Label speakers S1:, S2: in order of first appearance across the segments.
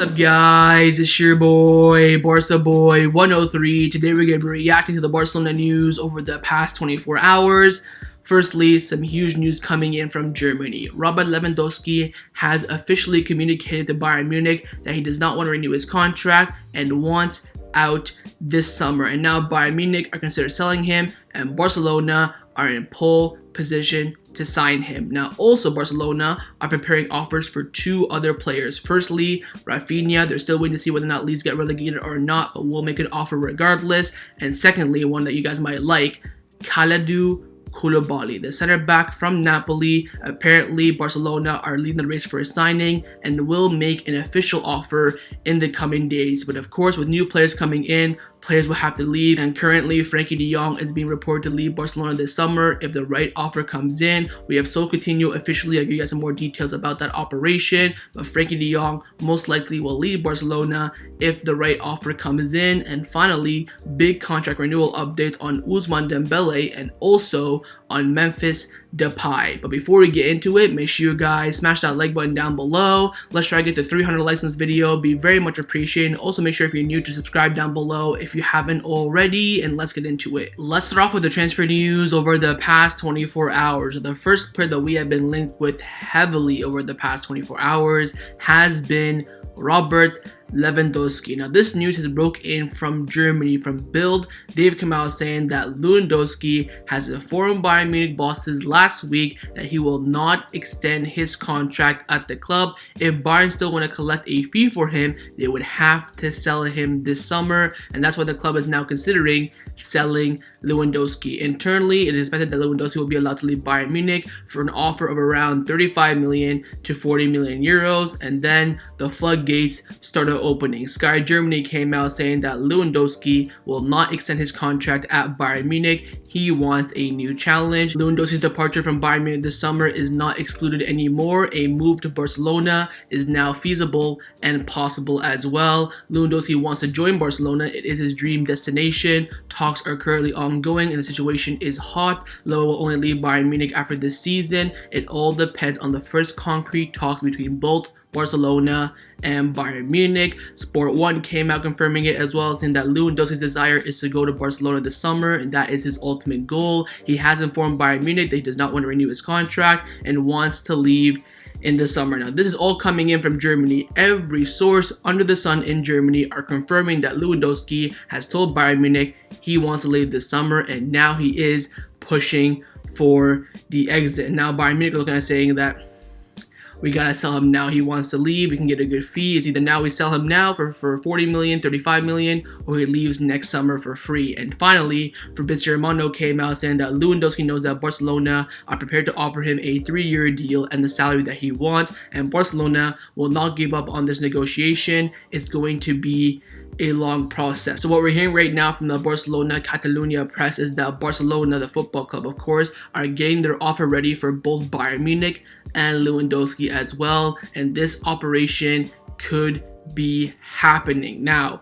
S1: up, guys? It's your boy, Barca Boy 103. Today we're going to be reacting to the Barcelona news over the past 24 hours. Firstly, some huge news coming in from Germany. Robert Lewandowski has officially communicated to Bayern Munich that he does not want to renew his contract and wants out this summer. And now Bayern Munich are considering selling him, and Barcelona are in pole position to sign him. Now also Barcelona are preparing offers for two other players. Firstly, Raphinha. They're still waiting to see whether or not Leeds get relegated or not, but we'll make an offer regardless. And secondly, one that you guys might like, Kalidou Koulibaly, the center back from Napoli. Apparently Barcelona are leading the race for his signing and will make an official offer in the coming days. But of course, with new players coming in, players will have to leave, and currently Frenkie de Jong is being reported to leave Barcelona this summer if the right offer comes in. We have Coutinho officially. I'll give you guys some more details about that operation, but Frenkie de Jong most likely will leave Barcelona if the right offer comes in. And finally, big contract renewal update on Ousmane Dembele and also on Memphis Depay. But before we get into it, make sure you guys smash that like button down below. Let's try to get to 300 likes in this video. Be very much appreciated. Also make sure if you're new to subscribe down below if you haven't already, and let's get into it. Let's start off with the transfer news over the past 24 hours. The first player that we have been linked with heavily over the past 24 hours has been Robert Lewandowski. Now this news has broke in from Germany, from Bild. They've come out saying that Lewandowski has informed Bayern Munich bosses last week that he will not extend his contract at the club. If Bayern still want to collect a fee for him, they would have to sell him this summer, and that's why the club is now considering selling Lewandowski. Internally, it is expected that Lewandowski will be allowed to leave Bayern Munich for an offer of around 35 million to 40 million euros, and then the floodgates started opening. Sky Germany came out saying that Lewandowski will not extend his contract at Bayern Munich. He wants a new challenge. Lewandowski's departure from Bayern Munich this summer is not excluded anymore. A move to Barcelona is now feasible and possible as well. Lewandowski wants to join Barcelona. It is his dream destination. Talks are currently ongoing and the situation is hot. Lewa will only leave Bayern Munich after this season. It all depends on the first concrete talks between both Barcelona and Bayern Munich. Sport 1 came out confirming it as well, saying that Lewandowski's desire is to go to Barcelona this summer, and that is his ultimate goal. He has informed Bayern Munich that he does not want to renew his contract and wants to leave in the summer. Now this is all coming in from Germany. Every source under the sun in Germany are confirming that Lewandowski has told Bayern Munich he wants to leave this summer, and now he is pushing for the exit. Now Bayern Munich are looking at saying that we gotta sell him now. He wants to leave. We can get a good fee. It's either now we sell him now for 40 million, 35 million, or he leaves next summer for free. And finally, Fabrizio Romano came out saying that Lewandowski knows that Barcelona are prepared to offer him a 3-year deal and the salary that he wants, and Barcelona will not give up on this negotiation. It's going to be a long process. So what we're hearing right now from the Barcelona Catalunya press is that Barcelona, the football club of course, are getting their offer ready for both Bayern Munich and Lewandowski as well, and this operation could be happening. Now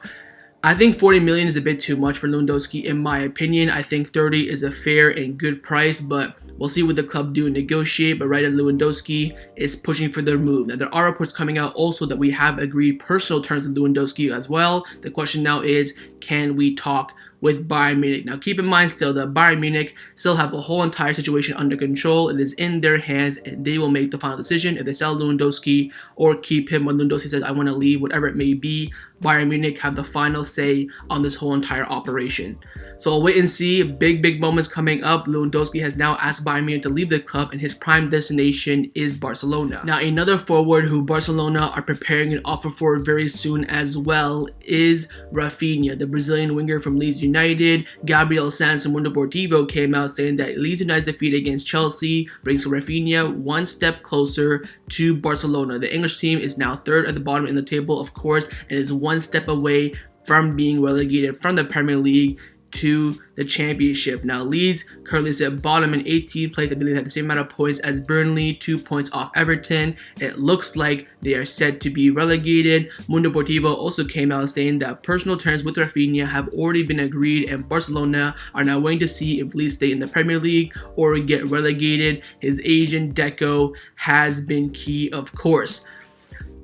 S1: I think 40 million is a bit too much for Lewandowski in my opinion. I think 30 is a fair and good price, but we'll see what the club do and negotiate. But right now Lewandowski is pushing for their move. Now there are reports coming out also that we have agreed personal terms with Lewandowski as well. The question now is, can we talk with Bayern Munich? Now keep in mind still that Bayern Munich still have the whole entire situation under control. It is in their hands and they will make the final decision if they sell Lewandowski or keep him when Lewandowski says I want to leave, whatever it may be. Bayern Munich have the final say on this whole entire operation. So I'll wait and see. Big moments coming up. Lewandowski has now asked Bayern Munich to leave the club and his prime destination is Barcelona. Now another forward who Barcelona are preparing an offer for very soon as well is Raphinha, the Brazilian winger from Leeds United. Gabriel Sanz from Mundo Deportivo came out saying that Leeds United's defeat against Chelsea brings Raphinha one step closer to Barcelona. The English team is now third at the bottom in the table of course, and is one step away from being relegated from the Premier League to the championship. Now Leeds currently sit bottom in 18th place. I believe they have the same amount of points as Burnley, 2 points off Everton. It looks like they are set to be relegated. Mundo Deportivo also came out saying that personal terms with Raphinha have already been agreed and Barcelona are now waiting to see if Leeds stay in the Premier League or get relegated. His agent Deco has been key of course.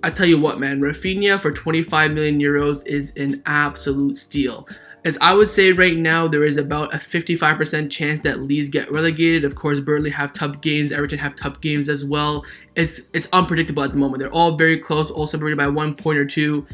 S1: I tell you what, man, Raphinha for 25 million euros is an absolute steal. As I would say right now, there is about a 55% chance that Leeds get relegated. Of course, Burnley have tough games. Everton have tough games as well. It's unpredictable at the moment. They're all very close, all separated by 1 point or two.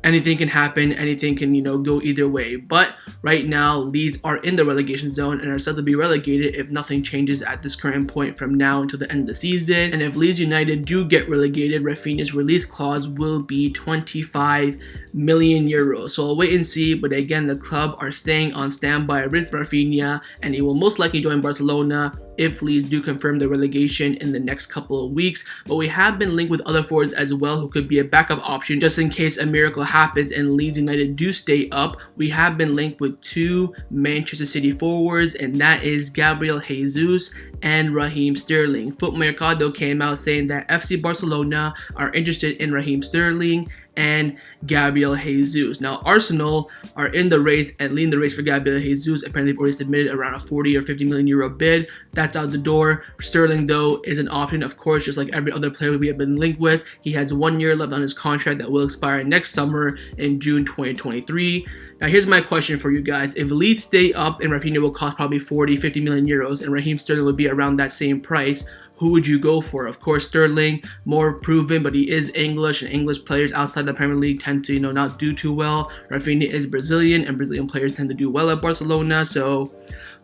S1: Anything can happen. Anything can, go either way. But right now, Leeds are in the relegation zone and are set to be relegated if nothing changes at this current point from now until the end of the season. And if Leeds United do get relegated, Raphinha's release clause will be 25 million euros. So we'll wait and see. But again, the club are staying on standby with Raphinha, and he will most likely join Barcelona if Leeds do confirm the relegation in the next couple of weeks. But we have been linked with other forwards as well who could be a backup option just in case a miracle happens and Leeds United do stay up. We have been linked with 2 Manchester City forwards, and that is Gabriel Jesus and Raheem Sterling. Foot Mercado came out saying that FC Barcelona are interested in Raheem Sterling and Gabriel Jesus. Now, Arsenal are in the race and leading the race for Gabriel Jesus. Apparently, they've already submitted around a 40 or 50 million euro bid. That's out the door. Sterling, though, is an option, of course, just like every other player we have been linked with. He has 1 year left on his contract that will expire next summer in June 2023. Now, here's my question for you guys. If Leeds stay up and Raphinha will cost probably 40, 50 million euros and Raheem Sterling would be around that same price, who would you go for? Of course, Sterling, more proven, but he is English, and English players outside the Premier League tend to, not do too well. Raphinha is Brazilian, and Brazilian players tend to do well at Barcelona, so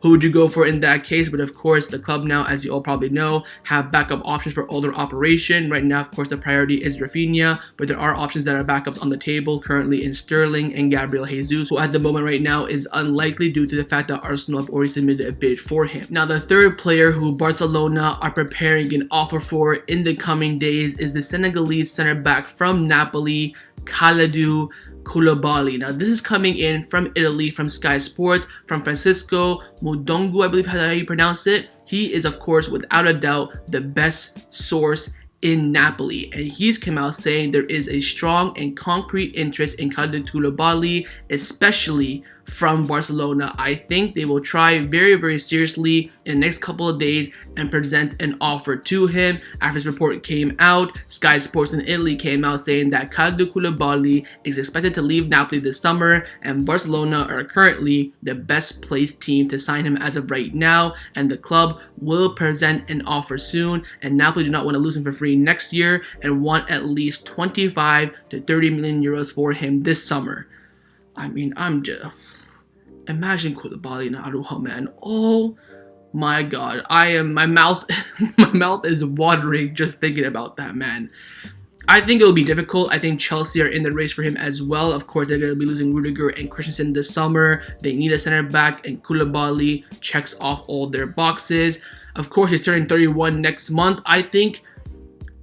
S1: who would you go for in that case? But of course, the club now, as you all probably know, have backup options for all their operation. Right now, of course, the priority is Raphinha, but there are options that are backups on the table currently in Sterling and Gabriel Jesus, who at the moment right now is unlikely due to the fact that Arsenal have already submitted a bid for him. Now, the third player who Barcelona are preparing an offer for in the coming days is the Senegalese center back from Napoli, Kalidou Koulibaly. Now, this is coming in from Italy, from Sky Sports, from Francisco Mudongu, I believe that's how you pronounce it. He is, of course, without a doubt, the best source in Napoli, and he's come out saying there is a strong and concrete interest in Kalidou Koulibaly, especially from Barcelona. I think they will try very, very seriously in the next couple of days and present an offer to him. After this report came out, Sky Sports in Italy came out saying that Kalidou Koulibaly is expected to leave Napoli this summer, and Barcelona are currently the best placed team to sign him as of right now, and the club will present an offer soon, and Napoli do not want to lose him for free next year and want at least 25 to 30 million euros for him this summer. I mean, imagine Koulibaly and Araujo, man. Oh my god. My mouth is watering just thinking about that, man. I think it'll be difficult. I think Chelsea are in the race for him as well. Of course, they're going to be losing Rudiger and Christensen this summer. They need a center back, and Koulibaly checks off all their boxes. Of course, he's turning 31 next month. I think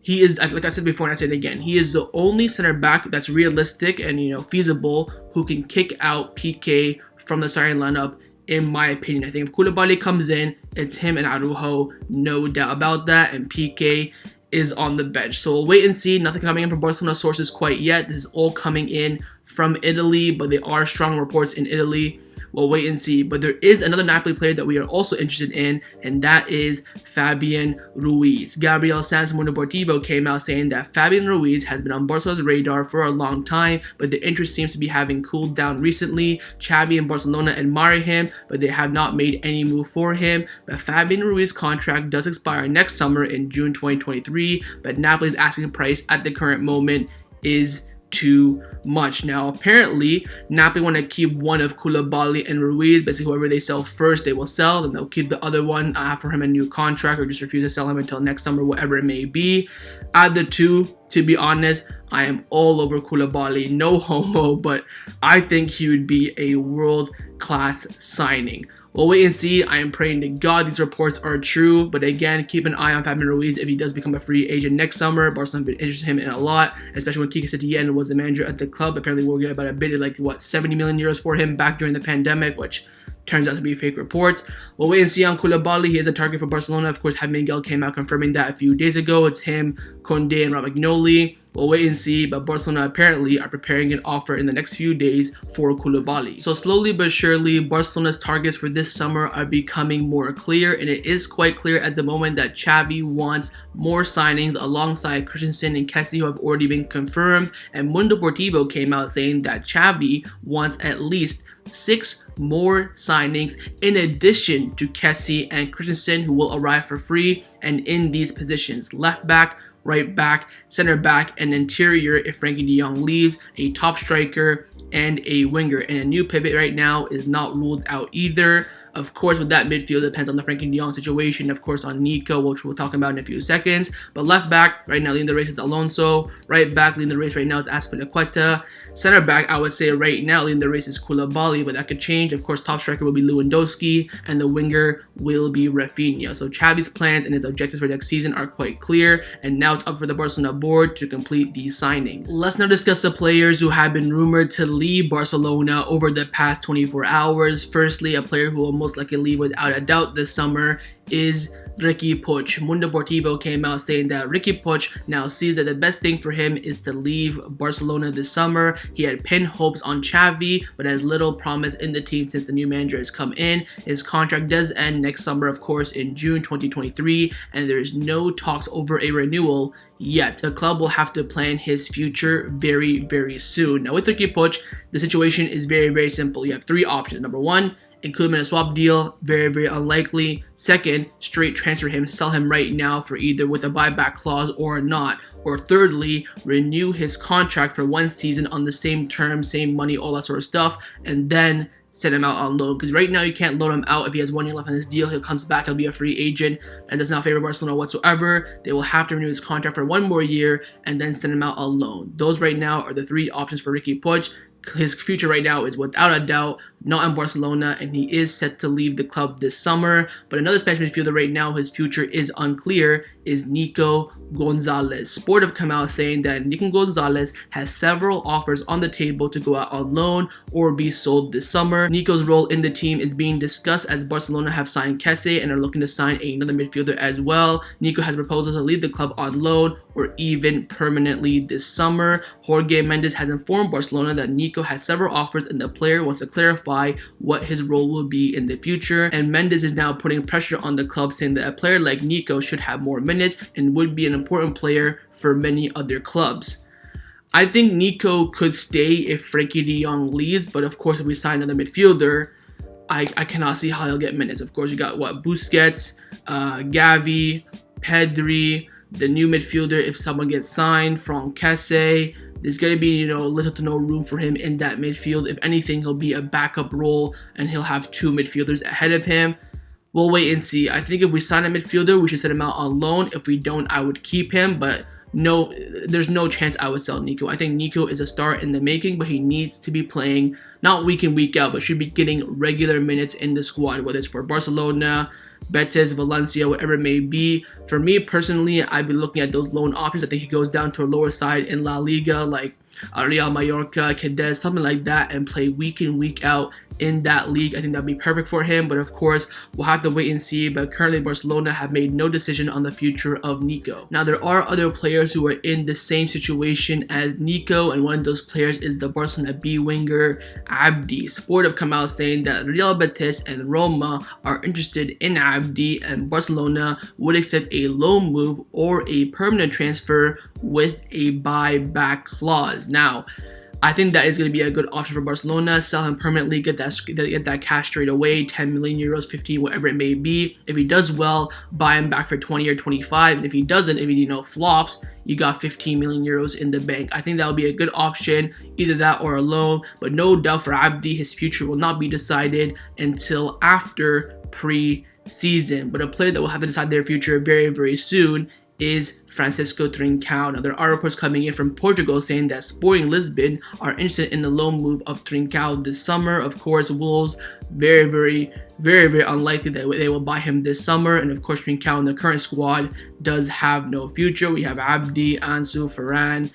S1: he is, like I said before and I said it again, he is the only center back that's realistic and, feasible who can kick out PK from the starting lineup, in my opinion. I think if Koulibaly comes in, it's him and Araujo, no doubt about that, and PK is on the bench. So we'll wait and see. Nothing coming in from Barcelona sources quite yet. This is all coming in from Italy, but there are strong reports in Italy. We'll wait and see. But there is another Napoli player that we are also interested in, and that is Fabian Ruiz. Gabriel Sanz from Deportivo came out saying that Fabian Ruiz has been on Barcelona's radar for a long time, but the interest seems to be having cooled down recently. Xavi and Barcelona admire him, but they have not made any move for him. But Fabian Ruiz's contract does expire next summer in June 2023, but Napoli's asking price at the current moment is too much. Now, apparently, Napoli want to keep one of Koulibaly and Ruiz. Basically, whoever they sell first, they will sell. Then they'll keep the other one, for him a new contract, or just refuse to sell him until next summer, whatever it may be. Out of the two, to be honest, I am all over Koulibaly. No homo, but I think he would be a world-class signing. We'll wait and see. I am praying to God these reports are true. But again, keep an eye on Fabian Ruiz if he does become a free agent next summer. Barcelona have been interested in him in a lot, especially when Kike Setien was the manager at the club. Apparently, we'll get about a bid of 70 million euros for him back during the pandemic, which turns out to be fake reports. We'll wait and see on Koulibaly. He is a target for Barcelona. Of course, Miguel came out confirming that a few days ago. It's him, Conde, and Romagnoli. We'll wait and see, but Barcelona apparently are preparing an offer in the next few days for Koulibaly. So slowly but surely, Barcelona's targets for this summer are becoming more clear, and it is quite clear at the moment that Xavi wants more signings alongside Christensen and Kessie, who have already been confirmed. And Mundo Deportivo came out saying that Xavi wants at least 6 more signings in addition to Kessie and Christensen, who will arrive for free and in these positions: left back, right back, center back, and interior if Frenkie de Jong leaves, a top striker, and a winger. And a new pivot right now is not ruled out either. Of course, with that midfield, it depends on the Frenkie de Jong situation, of course on Nico, which we'll talk about in a few seconds. But left back, right now leading the race is Alonso. Right back, leading the race right now is Azpilicueta. Center back, I would say right now leading the race is Koulibaly, but that could change. Of course, top striker will be Lewandowski, and the winger will be Raphinha. So Xavi's plans and his objectives for next season are quite clear, and now it's up for the Barcelona board to complete these signings. Let's now discuss the players who have been rumored to leave Barcelona over the past 24 hours. Firstly, a player who will most likely leave without a doubt this summer is Riqui Puig. Mundo Deportivo came out saying that Riqui Puig now sees that the best thing for him is to leave Barcelona this summer. He had pinned hopes on Xavi, but has little promise in the team since the new manager has come in. His contract does end next summer, of course, in June 2023, and there is no talks over a renewal yet. The club will have to plan his future very, very soon. Now with Riqui Puig, the situation is very, very simple. You have 3 options. Number 1, include him in a swap deal, very, very unlikely. Second, straight transfer him, sell him right now for either with a buyback clause or not. Or thirdly, renew his contract for 1 season on the same terms, same money, all that sort of stuff, and then send him out on loan. Because right now you can't loan him out if he has 1 year left on his deal. He comes back, he'll be a free agent. That does not favor Barcelona whatsoever. They will have to renew his contract for 1 more year and then send him out on loan. Those right now are the 3 options for Riqui Puig. His future right now is without a doubt not in Barcelona, and he is set to leave the club this summer. But another Spanish midfielder right now, his future is unclear, is Nico Gonzalez. Sport have come out saying that Nico Gonzalez has several offers on the table to go out on loan or be sold this summer. Nico's role in the team is being discussed as Barcelona have signed Kessie and are looking to sign another midfielder as well. Nico has proposals to leave the club on loan or even permanently this summer. Jorge Mendes has informed Barcelona that Nico has several offers and the player wants to clarify what his role will be in the future. And Mendes is now putting pressure on the club, saying that a player like Nico should have more minutes and would be an important player for many other clubs. I think Nico could stay if Frenkie de Jong leaves, but of course if we sign another midfielder, I cannot see how he'll get minutes. Of course you got Busquets, Gavi, Pedri, the new midfielder if someone gets signed from Kessie. There's going to be, little to no room for him in that midfield. If anything, he'll be a backup role and he'll have 2 midfielders ahead of him. We'll wait and see. I think if we sign a midfielder, we should send him out on loan. If we don't, I would keep him, but no, there's no chance I would sell Nico. I think Nico is a star in the making, but he needs to be playing not week in, week out, but should be getting regular minutes in the squad, whether it's for Barcelona, Betis, Valencia, whatever it may be. For me personally, I'd be looking at those loan options. I think he goes down to a lower side in La Liga, like Real Mallorca, Cadiz, something like that, and play week in, week out in that league. I think that'd be perfect for him, but of course we'll have to wait and see. But currently Barcelona have made no decision on the future of Nico. Now there are other players who are in the same situation as Nico, and one of those players is the Barcelona B winger Abde. Sport have come out saying that Real Betis and Roma are interested in Abde, and Barcelona would accept a loan move or a permanent transfer with a buyback clause. Now I think that is going to be a good option for Barcelona. Sell him permanently, get that cash straight away, 10 million euros, 15, whatever it may be. If he does well, buy him back for 20 or 25. And if he doesn't, if he flops, you got 15 million euros in the bank. I think that would be a good option, either that or a loan. But no doubt for Abde, his future will not be decided until after pre-season. But a player that will have to decide their future very, very soon is Francisco Trincao. Now there are reports coming in from Portugal saying that Sporting Lisbon are interested in the loan move of Trincao this summer. Of course, Wolves very unlikely that they will buy him this summer, and of course Trincao in the current squad does have no future. We have Abde, Ansu, Varane,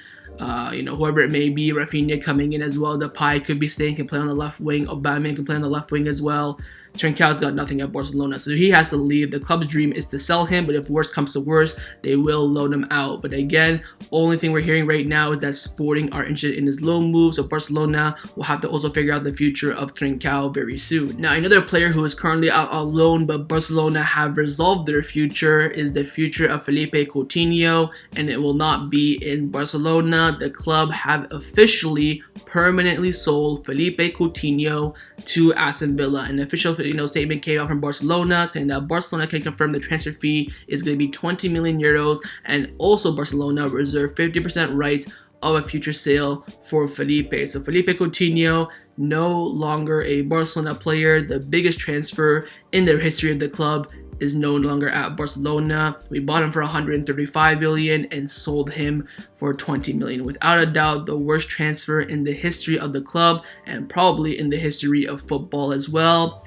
S1: whoever it may be, Raphinha coming in as well. Depay could be staying, can play on the left wing. Aubameyang can play on the left wing as well. Trincão's got nothing at Barcelona, so he has to leave. The club's dream is to sell him, but if worst comes to worst, they will loan him out. But again, only thing we're hearing right now is that Sporting are interested in his loan move, so Barcelona will have to also figure out the future of Trincão very soon. Now, another player who is currently out on loan, but Barcelona have resolved their future, is the future of Philippe Coutinho, and it will not be in Barcelona. The club have officially permanently sold Philippe Coutinho to Aston Villa. An official statement came out from Barcelona saying that Barcelona can confirm the transfer fee is going to be 20 million euros, and also Barcelona reserved 50% rights of a future sale for Philippe. So Philippe Coutinho, no longer a Barcelona player. The biggest transfer in the history of the club is no longer at Barcelona. We bought him for 135 million and sold him for 20 million. Without a doubt, the worst transfer in the history of the club and probably in the history of football as well.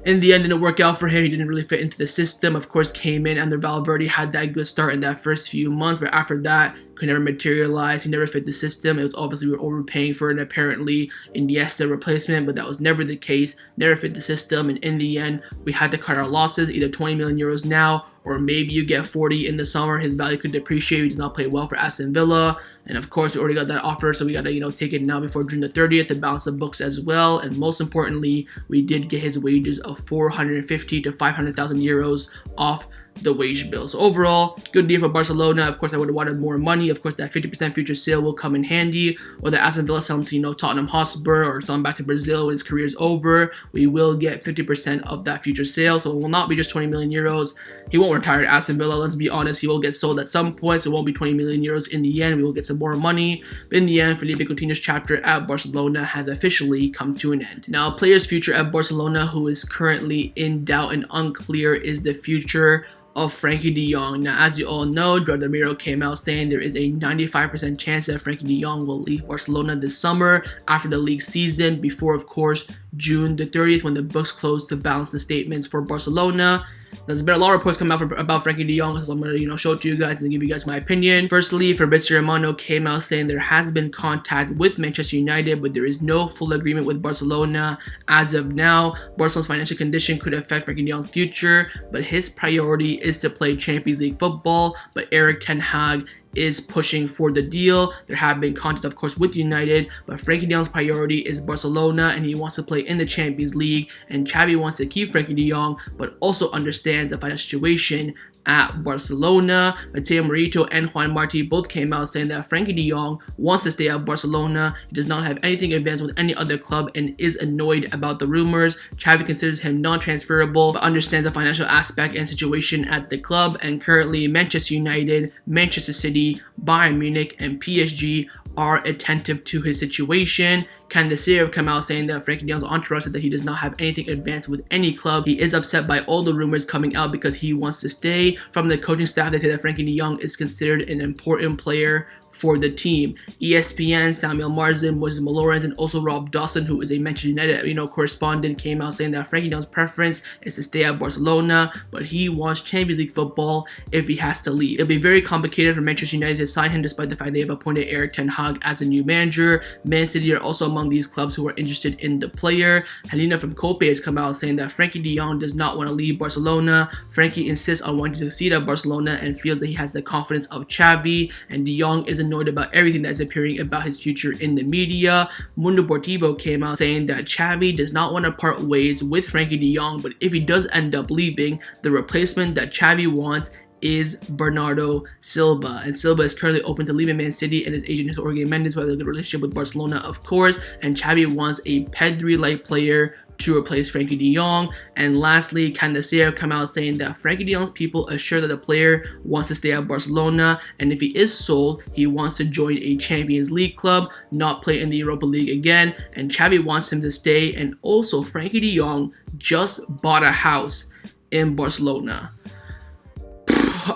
S1: In the end, it didn't work out for him. He didn't really fit into the system. Of course, came in under Valverde, had that good start in that first few months, but after that, could never materialize. He never fit the system. It was obviously we were overpaying for an apparently Iniesta replacement, but that was never the case. Never fit the system, and in the end, we had to cut our losses, either 20 million euros now, or maybe you get 40 in the summer. His value could depreciate. He did not play well for Aston Villa. And of course, we already got that offer, so we got to, take it now before June the 30th to balance the books as well. And most importantly, we did get his wages of 450 to 500,000 euros off the wage bill. So overall, good deal for Barcelona. Of course, I would have wanted more money. Of course, that 50% future sale will come in handy. Whether Aston Villa sell him to, Tottenham Hotspur or sell him back to Brazil when his career is over, we will get 50% of that future sale. So it will not be just 20 million euros. He won't retire at Aston Villa. Let's be honest. He will get sold at some point, so it won't be 20 million euros in the end. We will get some more money. But in the end, Philippe Coutinho's chapter at Barcelona has officially come to an end. Now, a player's future at Barcelona who is currently in doubt and unclear is the future of Frenkie de Jong. Now, as you all know, Jorge Miro came out saying there is a 95% chance that Frenkie de Jong will leave Barcelona this summer after the league season, before, of course, June the 30th when the books close to balance the statements for Barcelona. There's been a lot of reports coming out about Frenkie de Jong, so I'm going to show it to you guys and give you guys my opinion. Firstly, Fabrizio Romano came out saying there has been contact with Manchester United, but there is no full agreement with Barcelona as of now. Barcelona's financial condition could affect Frenkie de Jong's future, but his priority is to play Champions League football. But Erik ten Hag is pushing for the deal. There have been contacts, of course, with United, but Frenkie de Jong's priority is Barcelona, and he wants to play in the Champions League. And Xavi wants to keep Frenkie de Jong, but also understands the financial situation at Barcelona. Mateo Morito and Juan Martí both came out saying that Frenkie de Jong wants to stay at Barcelona. He does not have anything advanced with any other club and is annoyed about the rumors. Xavi considers him non-transferable, but understands the financial aspect and situation at the club. And currently, Manchester United, Manchester City, Bayern Munich, and PSG are attentive to his situation. Candace have come out saying that Frenkie de Jong's entourage said that he does not have anything advanced with any club. He is upset by all the rumors coming out because he wants to stay. From the coaching staff, they say that Frenkie de Jong is considered an important player for the team. ESPN, Samuel Marzin, Moses Mallorenz, and also Rob Dawson, who is a Manchester United correspondent, came out saying that Frenkie de Jong's preference is to stay at Barcelona, but he wants Champions League football if he has to leave. It'll be very complicated for Manchester United to sign him, despite the fact they have appointed Erik ten Hag as a new manager. Man City are also among these clubs who are interested in the player. Helena from Kope has come out saying that Frenkie de Jong does not want to leave Barcelona. Frenkie insists on wanting to succeed at Barcelona and feels that he has the confidence of Xavi, and de Jong is annoyed about everything that is appearing about his future in the media. Mundo Deportivo came out saying that Xavi does not want to part ways with Frenkie de Jong, but if he does end up leaving, the replacement that Xavi wants is Bernardo Silva. And Silva is currently open to leaving Man City, and his agent is Jorge Mendes, who has a good relationship with Barcelona, of course. And Xavi wants a Pedri-like player to replace Frenkie de Jong. And lastly, Candace come out saying that Frenkie de Jong's people assure that the player wants to stay at Barcelona, and if he is sold, he wants to join a Champions League club, not play in the Europa League again. And Xavi wants him to stay. And also, Frenkie de Jong just bought a house in Barcelona.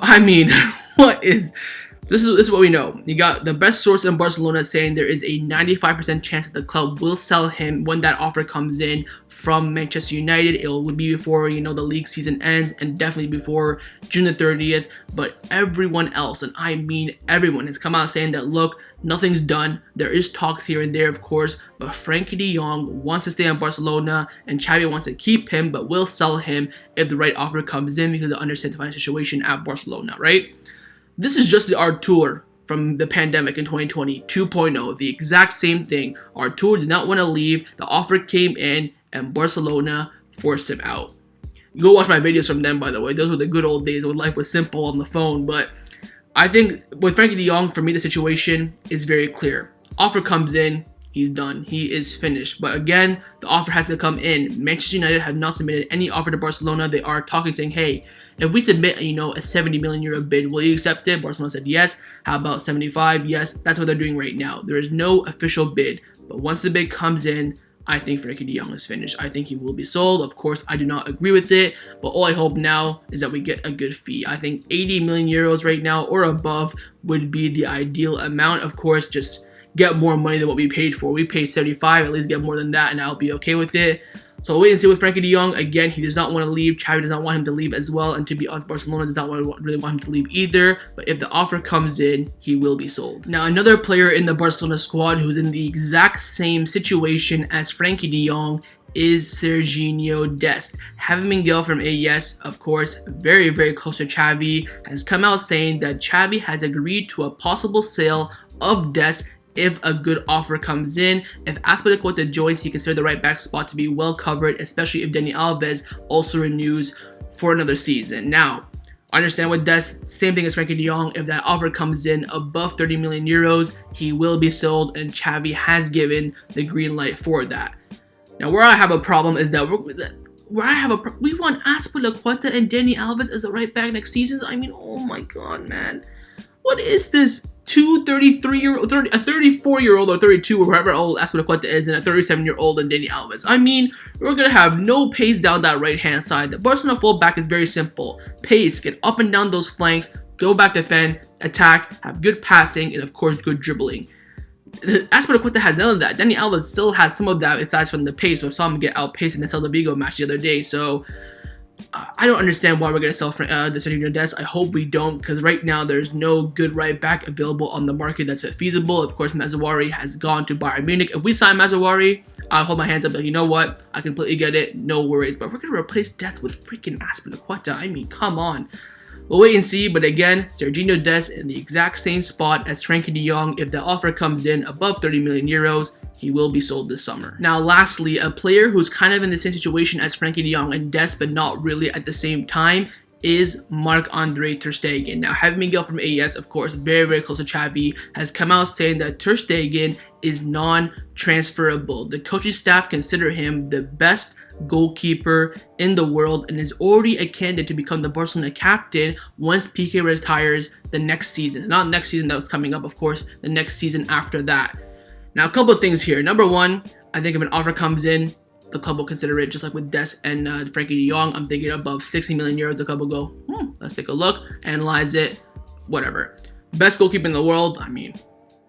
S1: I mean, this is what we know. You got the best source in Barcelona saying there is a 95% chance that the club will sell him when that offer comes in from Manchester United. It will be before, the league season ends, and definitely before June the 30th. But everyone else, and I mean everyone, has come out saying that, look, Nothing's done. There is talks here and there, of course, but Frenkie de Jong wants to stay in Barcelona, and Xavi wants to keep him, but will sell him if the right offer comes in because they understand the financial situation at Barcelona, right? This is just our tour from the pandemic in 2020 2.0, the exact same thing. Artur did not want to leave, the offer came in, and Barcelona forced him out. Go watch my videos from them, by the way. Those were the good old days when life was simple on the phone. But I think with Frenkie de Jong, for me, the situation is very clear. Offer comes in, he's done. He is finished. But again, the offer has to come in. Manchester United have not submitted any offer to Barcelona. They are talking, saying, hey, if we submit, a 70 million euro bid, will you accept it? Barcelona said yes. How about 75? Yes, that's what they're doing right now. There is no official bid. But once the bid comes in, I think Frenkie de Jong is finished. I think he will be sold. Of course, I do not agree with it, but all I hope now is that we get a good fee. I think 80 million euros right now or above would be the ideal amount. Of course, just get more money than what we paid for. We paid 75, at least get more than that, and I'll be okay with it. So we'll wait and see with Frenkie de Jong. Again, he does not want to leave. Xavi does not want him to leave as well. And to be honest, Barcelona does not really want him to leave either. But if the offer comes in, he will be sold. Now, another player in the Barcelona squad who's in the exact same situation as Frenkie de Jong is Sergino Dest. Having Miguel from AES, of course, very, very close to Xavi, has come out saying that Xavi has agreed to a possible sale of Dest if a good offer comes in. If Azpilicueta joins, he considered the right back spot to be well covered, especially if Dani Alves also renews for another season. Now, I understand with Dest, same thing as Frenkie de Jong. If that offer comes in above 30 million euros, he will be sold, and Xavi has given the green light for that. Now, where I have a problem is that we want Azpilicueta and Dani Alves as a right back next season. I mean, oh my god, man. What is this? A 34-year-old or 32 or whoever old Azpilicueta is, and a 37-year-old and Dani Alves. I mean, we're going to have no pace down that right-hand side. The Barcelona fullback is very simple. Pace, get up and down those flanks, go back defend, attack, have good passing, and of course, good dribbling. Azpilicueta has none of that. Dani Alves still has some of that aside from the pace. We saw him get outpaced in the Celta Vigo match the other day, so I don't understand why we're going to sell the Sergino Dest. I hope we don't, because right now there's no good right back available on the market that's feasible. Of course, Mazraoui has gone to Bayern Munich. If we sign Mazraoui, I'll hold my hands up like, you know what? I completely get it. No worries. But we're going to replace Dest with freaking Azpilicueta. I mean, come on. We'll wait and see, but again, Sergino Dest in the exact same spot as Frenkie de Jong. If the offer comes in above 30 million euros, he will be sold this summer. Now, lastly, a player who's kind of in the same situation as Frenkie de Jong and Dest, but not really at the same time, is Marc-Andre ter Stegen. Now, having Miguel from AES, of course, very, very close to Xavi, has come out saying that ter Stegen is non-transferable. The coaching staff consider him the best goalkeeper in the world and is already a candidate to become the Barcelona captain once Piqué retires the next season. Not next season that was coming up, of course, the next season after that. Now, a couple of things here. Number one, I think if an offer comes in, the club will consider it, just like with Dest and Frenkie de Jong. I'm thinking above 60 million euros. The club will go, let's take a look, analyze it, whatever. Best goalkeeper in the world, I mean,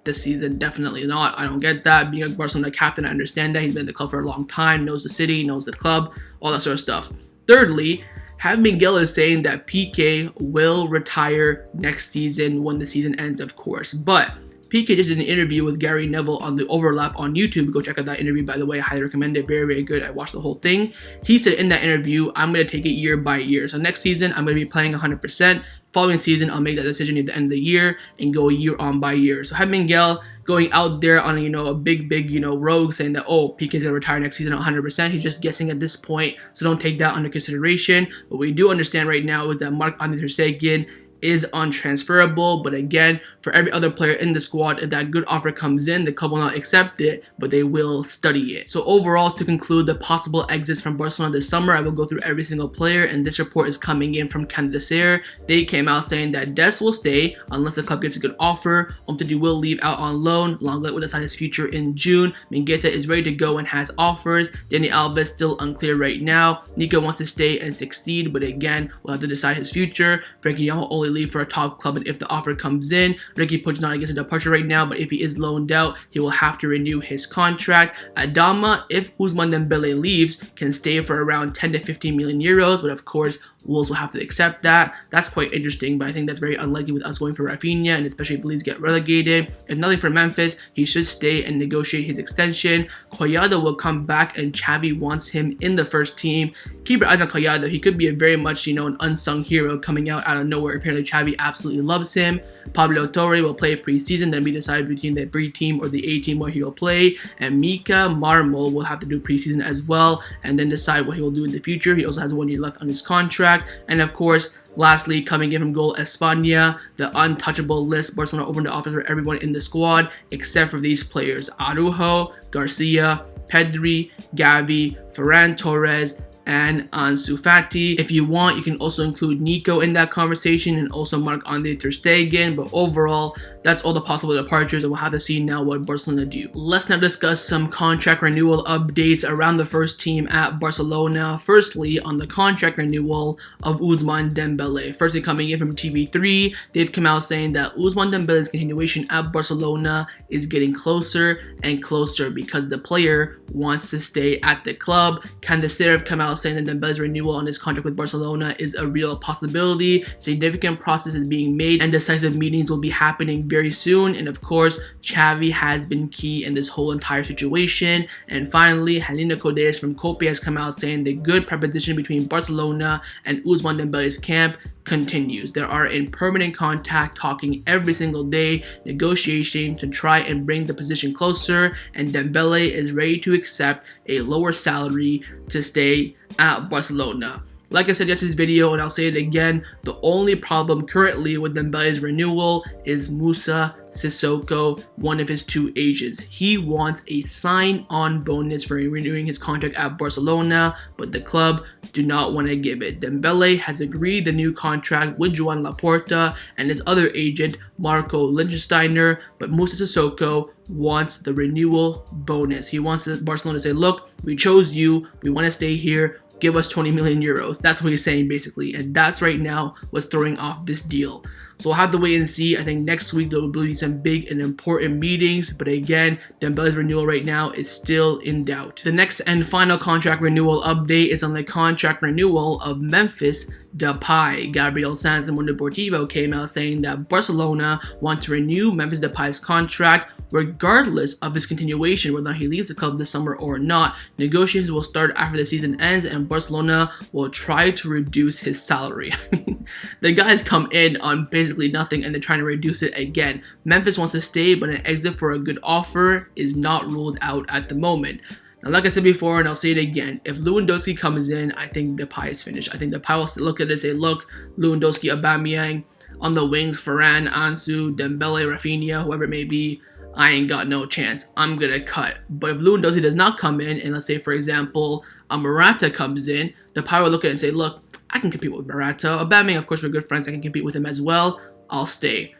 S1: this season, definitely not. I don't get that. Being a Barcelona captain, I understand that. He's been in the club for a long time, knows the city, knows the club, all that sort of stuff. Thirdly, having Miguel is saying that Piqué will retire next season when the season ends, of course. But Piqué just did an interview with Gary Neville on the Overlap on YouTube. Go check out that interview, by the way. I highly recommend it. Very, very good. I watched the whole thing. He said in that interview, I'm going to take it year by year. So next season, I'm going to be playing 100%. Following season, I'll make that decision at the end of the year and go year on by year. So having Miguel going out there on a big rogue saying that, oh, Piqué's gonna retire next season 100%. He's just guessing at this point, so don't take that under consideration. What we do understand right now is that Marc-Andre ter Stegen is untransferable, but again, for every other player in the squad, if that good offer comes in, the club will not accept it, but they will study it. So overall, to conclude the possible exits from Barcelona this summer, I will go through every single player, and this report is coming in from Candacer. They came out saying that Dest will stay unless the club gets a good offer. Umtiti will leave out on loan. Lenglet will decide his future in June. Mingueza is ready to go and has offers. Dani Alves still unclear right now. Nico wants to stay and succeed, but again, we'll have to decide his future. Frenkie de Jong will only leave for a top club, and if the offer comes in, Riqui Puig is not against a departure right now, but if he is loaned out, he will have to renew his contract. Adama, if Ousmane Dembele leaves, can stay for around 10 to 15 million euros, but of course, Wolves will have to accept that. That's quite interesting, but I think that's very unlikely with us going for Raphinha, and especially if Leeds get relegated. If nothing for Memphis, he should stay and negotiate his extension. Collado will come back, and Xavi wants him in the first team. Keep your eyes on Collado. He could be a very much, an unsung hero coming out of nowhere. Apparently, Xavi absolutely loves him. Pablo Torre will play preseason, then be decided between the B team or the A team where he will play. And Mika Marmol will have to do preseason as well, and then decide what he will do in the future. He also has 1 year left on his contract. And of course, lastly, coming in from Goal España, the untouchable list. Barcelona opened the office for everyone in the squad except for these players: Araujo, Garcia, Pedri, Gavi, Ferran Torres, and Ansu Fati. If you want, you can also include Nico in that conversation and also Marc ter Stegen, but overall, that's all the possible departures, and we'll have to see now what Barcelona do. Let's now discuss some contract renewal updates around the first team at Barcelona. Firstly, on the contract renewal of Ousmane Dembele. Firstly, coming in from TV3, they've come out saying that Ousmane Dembele's continuation at Barcelona is getting closer and closer because the player wants to stay at the club. Candacer have come out saying that Dembele's renewal on his contract with Barcelona is a real possibility. Significant process is being made and decisive meetings will be happening very soon. And of course, Xavi has been key in this whole entire situation. And finally, Helena Codes from Cope has come out saying the good preposition between Barcelona and Ousmane Dembele's camp continues. They are in permanent contact, talking every single day, negotiating to try and bring the position closer, and Dembele is ready to accept a lower salary to stay at Barcelona. Like I said yesterday's video, and I'll say it again, the only problem currently with Dembele's renewal is Moussa Sissoko, one of his 2 agents. He wants a sign-on bonus for renewing his contract at Barcelona, but the club do not want to give it. Dembele has agreed the new contract with Joan Laporta and his other agent, Marco Lichtensteiner, but Moussa Sissoko wants the renewal bonus. He wants Barcelona to say, look, we chose you, we want to stay here, give us 20 million euros. That's what he's saying basically, and that's right now what's throwing off this deal. So we'll have to wait and see. I think next week there will be some big and important meetings, but again, Dembele's renewal right now is still in doubt. The next and final contract renewal update is on the contract renewal of Memphis Depay. Gabriel Sanz and Mundo Deportivo came out saying that Barcelona want to renew Memphis Depay's contract regardless of his continuation, whether he leaves the club this summer or not. Negotiations will start after the season ends, and Barcelona will try to reduce his salary. I mean, the guys come in on basically nothing and they're trying to reduce it again. Memphis wants to stay, but an exit for a good offer is not ruled out at the moment. Now, like I said before, and I'll say it again, if Lewandowski comes in, I think Depay is finished. I think Depay will look at it and say, look, Lewandowski, Aubameyang, on the wings, Ferran, Ansu, Dembele, Raphinha, whoever it may be, I ain't got no chance. I'm gonna cut. But if Lewandowski does not come in, and let's say, for example, a Morata comes in, Depay will look at it and say, look, I can compete with Morata. Aubameyang, of course, we're good friends. I can compete with him as well. I'll stay.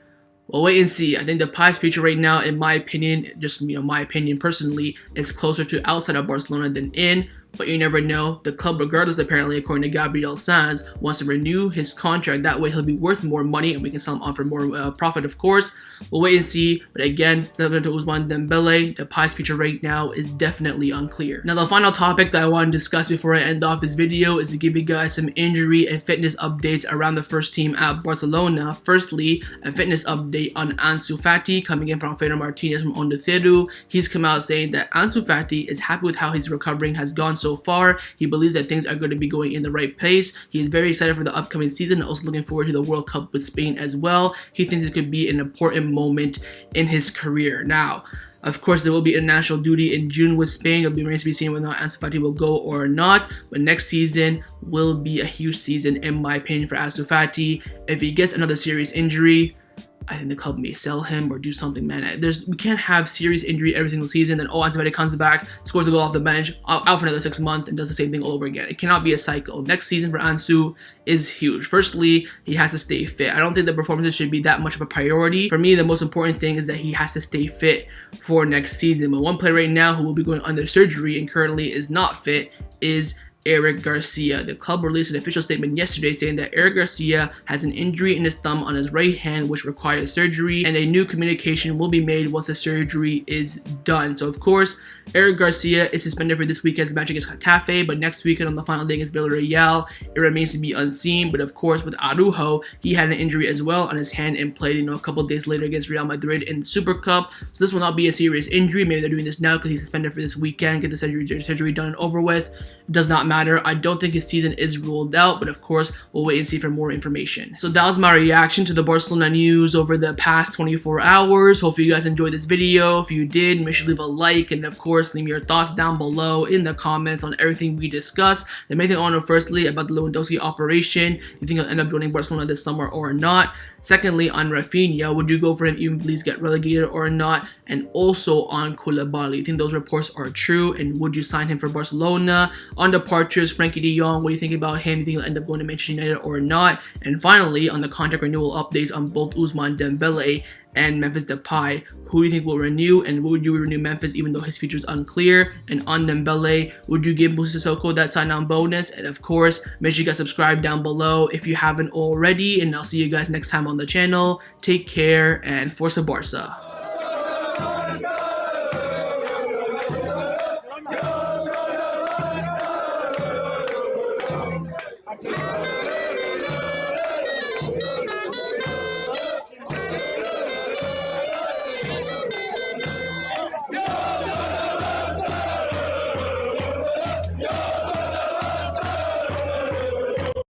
S1: We'll wait and see. I think Depay's future right now, in my opinion, just my opinion personally, is closer to outside of Barcelona than in. But you never know. The club, regardless, apparently, according to Gabriel Sanz, wants to renew his contract. That way, he'll be worth more money, and we can sell him on for more profit, of course. We'll wait and see. But again, similar to Ousmane Dembele, Depay's future right now is definitely unclear. Now, the final topic that I want to discuss before I end off this video is to give you guys some injury and fitness updates around the first team at Barcelona. Firstly, a fitness update on Ansu Fati, coming in from Fernando Martinez from Onda Cero. He's come out saying that Ansu Fati is happy with how his recovering has gone so far. He believes that things are going to be going in the right pace. He is very excited for the upcoming season, also looking forward to the World Cup with Spain as well. He thinks it could be an important moment in his career. Now, of course, there will be international duty in June with Spain. It'll be remains to be seen whether or not Ansu Fati will go or not. But next season will be a huge season, in my opinion, for Ansu Fati. If he gets another serious injury, I think the club may sell him or do something, man. We can't have serious injury every single season, then Ansu Fati comes back, scores a goal off the bench, out for another 6 months, and does the same thing all over again. It cannot be a cycle. Next season for Ansu is huge. Firstly, he has to stay fit. I don't think the performances should be that much of a priority. For me, the most important thing is that he has to stay fit for next season. But one player right now who will be going under surgery and currently is not fit is Eric Garcia. The club released an official statement yesterday saying that Eric Garcia has an injury in his thumb on his right hand which requires surgery, and a new communication will be made once the surgery is done. So of course, Eric Garcia is suspended for this weekend's match against Getafe, but next weekend on the final day against Villarreal, it remains to be unseen. But of course, with Araujo, he had an injury as well on his hand and played, a couple days later against Real Madrid in the Super Cup. So this will not be a serious injury. Maybe they're doing this now because he's suspended for this weekend, get the surgery done and over with. It does not matter. I don't think his season is ruled out, but of course, we'll wait and see for more information. So that was my reaction to the Barcelona news over the past 24 hours. Hopefully you guys enjoyed this video. If you did, make sure to leave a like, and of course, leave me your thoughts down below in the comments on everything we discussed. The main thing I want to know firstly about the Lewandowski operation. You think he'll end up joining Barcelona this summer or not? Secondly, on Raphinha, would you go for him even if Leeds get relegated or not? And also on Koulibaly, you think those reports are true, and would you sign him for Barcelona? On departures, Frenkie de Jong, what do you think about him? You think he'll end up going to Manchester United or not? And finally, on the contract renewal updates on both Ousmane Dembele and Memphis Depay, who do you think will renew, and would you renew Memphis even though his future is unclear? And on Dembele, would you give Moussa Sissoko that sign-on bonus? And of course, make sure you guys subscribe down below if you haven't already, and I'll see you guys next time on the channel. Take care, and Forza Barca.